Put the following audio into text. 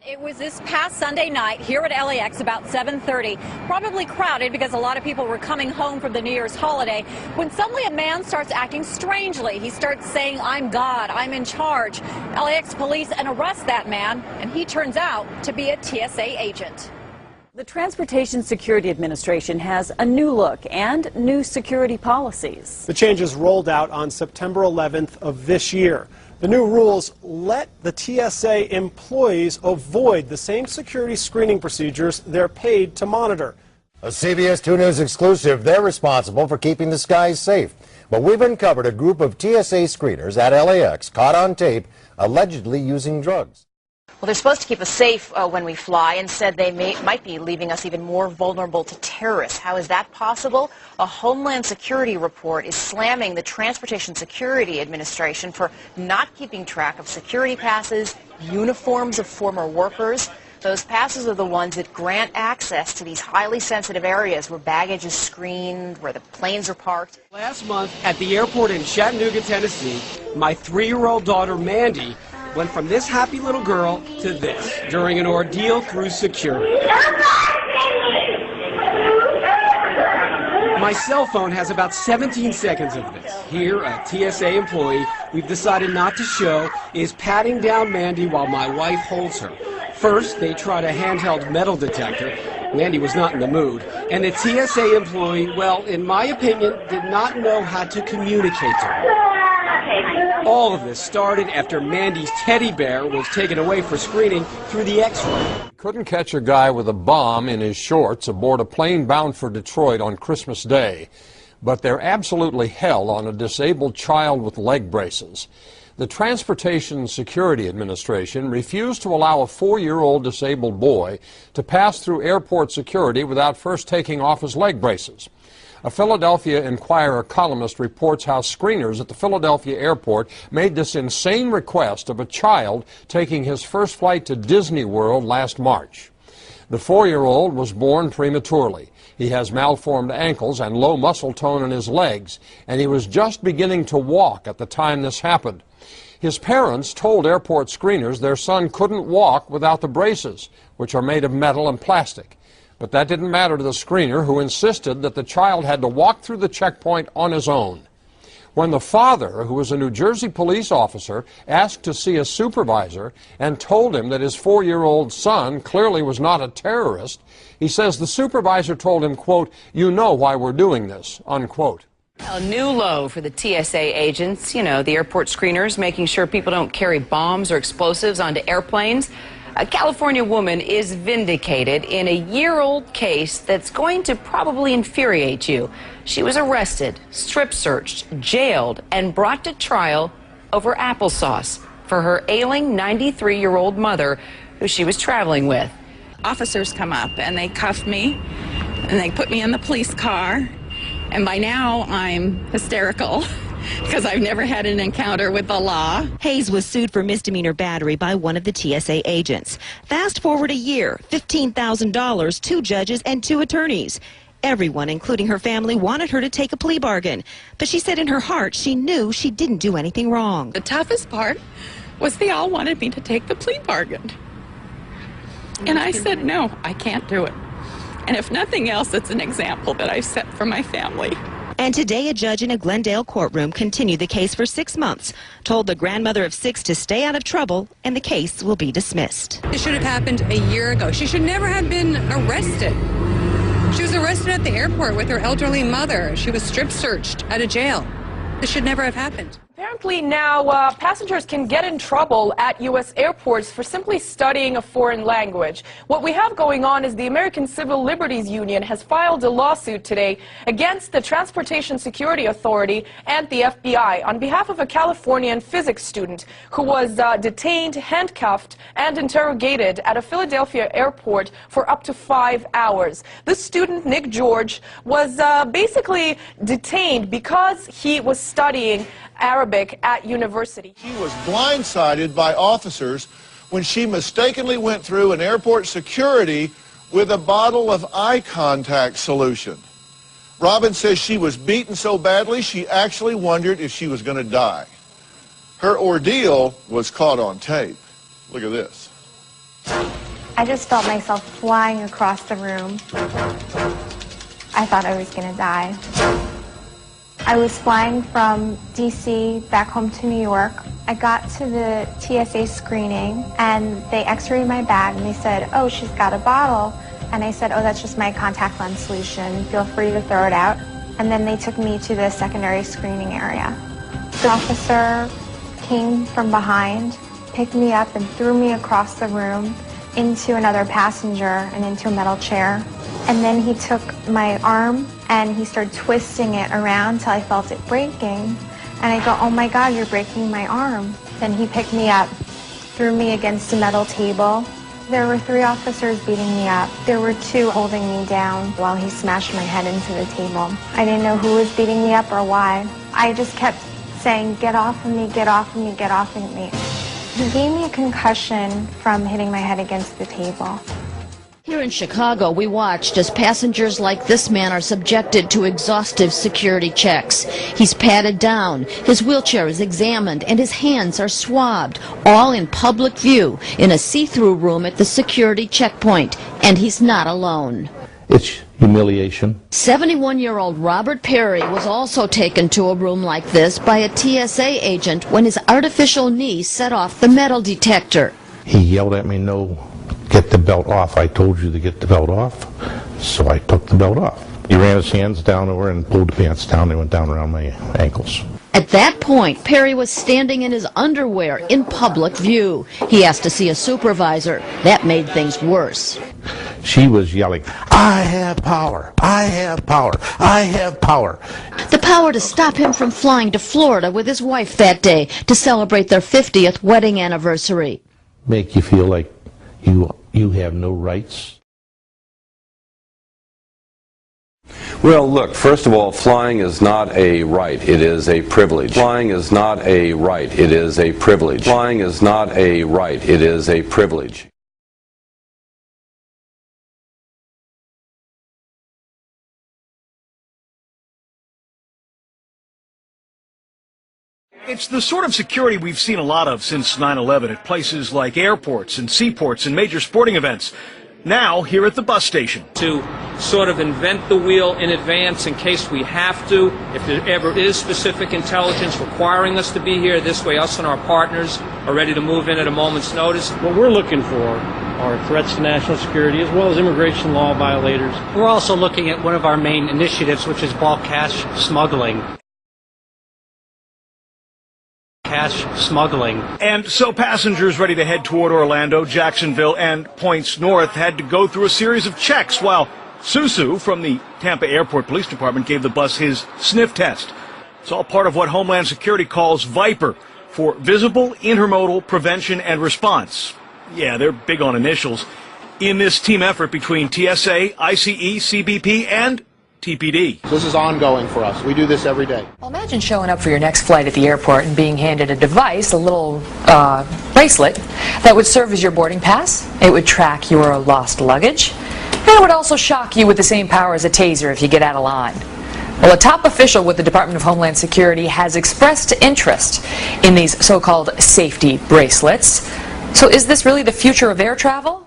It was this past Sunday night here at LAX about 7:30, probably crowded because a lot of people were coming home from the New Year's holiday, when suddenly a man starts acting strangely. He starts saying, "I'm God, I'm in charge." LAX police arrest that man, and he turns out to be a TSA agent. The Transportation Security Administration has a new look and new security policies. The changes rolled out on September 11th of this year. The new rules let the TSA employees avoid the same security screening procedures they're paid to monitor. A CBS 2 News exclusive, they're responsible for keeping the skies safe. But we've uncovered a group of TSA screeners at LAX caught on tape allegedly using drugs. Well, they're supposed to keep us safe when we fly, and said they might be leaving us even more vulnerable to terrorists. How is that possible? A Homeland Security report is slamming the Transportation Security Administration for not keeping track of security passes, uniforms of former workers. Those passes are the ones that grant access to these highly sensitive areas where baggage is screened, where the planes are parked. Last month at the airport in Chattanooga, Tennessee, my 3-year-old daughter, Mandy, went from this happy little girl to this during an ordeal through security. My cell phone has about 17 seconds of this. Here, a TSA employee we've decided not to show is patting down Mandy while my wife holds her. First, they tried a handheld metal detector. Mandy was not in the mood. And the TSA employee, well, in my opinion, did not know how to communicate to her. All of this started after Mandy's teddy bear was taken away for screening through the X-ray. Couldn't catch a guy with a bomb in his shorts aboard a plane bound for Detroit on Christmas Day, but they're absolutely hell on a disabled child with leg braces. The Transportation Security Administration refused to allow a 4-year-old disabled boy to pass through airport security without first taking off his leg braces. A Philadelphia Inquirer columnist reports how screeners at the Philadelphia airport made this insane request of a child taking his first flight to Disney World last March. The 4-year-old was born prematurely. He has malformed ankles and low muscle tone in his legs, and he was just beginning to walk at the time this happened. His parents told airport screeners their son couldn't walk without the braces, which are made of metal and plastic. But that didn't matter to the screener, who insisted that the child had to walk through the checkpoint on his own. When the father, who was a New Jersey police officer, asked to see a supervisor and told him that his 4-year-old son clearly was not a terrorist, he says the supervisor told him, quote, "You know why we're doing this," unquote. A new low for the TSA agents, the airport screeners, making sure people don't carry bombs or explosives onto airplanes. A California woman is vindicated in a year-old case that's going to probably infuriate you. She was arrested, strip-searched, jailed, and brought to trial over applesauce for her ailing 93-year-old mother who she was traveling with. Officers come up and they cuff me and they put me in the police car, and by now I'm hysterical because I've never had an encounter with the law. Hayes was sued for misdemeanor battery by one of the TSA agents. Fast forward a year, $15,000, 2 judges and 2 attorneys. Everyone, including her family, wanted her to take a plea bargain. But she said in her heart she knew she didn't do anything wrong. The toughest part was they all wanted me to take the plea bargain. And I said, no, I can't do it. And if nothing else, it's an example that I've set for my family. And today, a judge in a Glendale courtroom continued the case for 6 months, told the grandmother of 6 to stay out of trouble, and the case will be dismissed. It should have happened a year ago. She should never have been arrested. She was arrested at the airport with her elderly mother. She was strip searched at a jail. This should never have happened. Apparently now passengers can get in trouble at U.S. airports for simply studying a foreign language. What we have going on is the American Civil Liberties Union has filed a lawsuit today against the Transportation Security Authority and the FBI on behalf of a Californian physics student who was detained, handcuffed, and interrogated at a Philadelphia airport for up to 5 hours. This student, Nick George, was basically detained because he was studying Arabic at university. She was blindsided by officers when she mistakenly went through an airport security with a bottle of eye contact solution. Robin says she was beaten so badly she actually wondered if she was going to die. Her ordeal was caught on tape. Look at this. I just felt myself flying across the room. I thought I was going to die. I was flying from D.C. back home to New York. I got to the TSA screening and they x-rayed my bag and they said, "Oh, she's got a bottle." And I said, "Oh, that's just my contact lens solution. Feel free to throw it out." And then they took me to the secondary screening area. The officer came from behind, picked me up and threw me across the room into another passenger and into a metal chair. And then he took my arm and he started twisting it around till I felt it breaking. And I go, "Oh my God, you're breaking my arm." Then he picked me up, threw me against a metal table. There were 3 officers beating me up. There were 2 holding me down while he smashed my head into the table. I didn't know who was beating me up or why. I just kept saying, "Get off of me, get off of me, get off of me." He gave me a concussion from hitting my head against the table. Here in Chicago, we watched as passengers like this man are subjected to exhaustive security checks. He's patted down, his wheelchair is examined, and his hands are swabbed, all in public view in a see-through room at the security checkpoint. And he's not alone. It's humiliation. 71-year-old Robert Perry was also taken to a room like this by a TSA agent when his artificial knee set off the metal detector. He yelled at me, "No, get the belt off. I told you to get the belt off." So I took the belt off. He ran his hands down over and pulled the pants down. They went down around my ankles. At that point, Perry was standing in his underwear in public view. He asked to see a supervisor. That made things worse. She was yelling, "I have power, I have power, I have power." The power to stop him from flying to Florida with his wife that day to celebrate their 50th wedding anniversary. Make you feel like you have no rights. Well, look, first of all, flying is not a right, it is a privilege. Flying is not a right, it is a privilege. Flying is not a right, it is a privilege. It's the sort of security we've seen a lot of since 9/11 at places like airports and seaports and major sporting events. Now, here at the bus station. To sort of invent the wheel in advance in case we have to, if there ever is specific intelligence requiring us to be here, this way us and our partners are ready to move in at a moment's notice. What we're looking for are threats to national security as well as immigration law violators. We're also looking at one of our main initiatives, which is bulk cash smuggling. And so passengers ready to head toward Orlando, Jacksonville, and points north had to go through a series of checks while Susu from the Tampa Airport Police Department gave the bus his sniff test. It's all part of what Homeland Security calls VIPER, for Visible Intermodal Prevention and Response. Yeah, they're big on initials. In this team effort between TSA, ICE, CBP, and TPD. This is ongoing for us. We do this every day. Well, imagine showing up for your next flight at the airport and being handed a device, a little bracelet, that would serve as your boarding pass. It would track your lost luggage. And it would also shock you with the same power as a taser if you get out of line. Well, a top official with the Department of Homeland Security has expressed interest in these so-called safety bracelets. So is this really the future of air travel?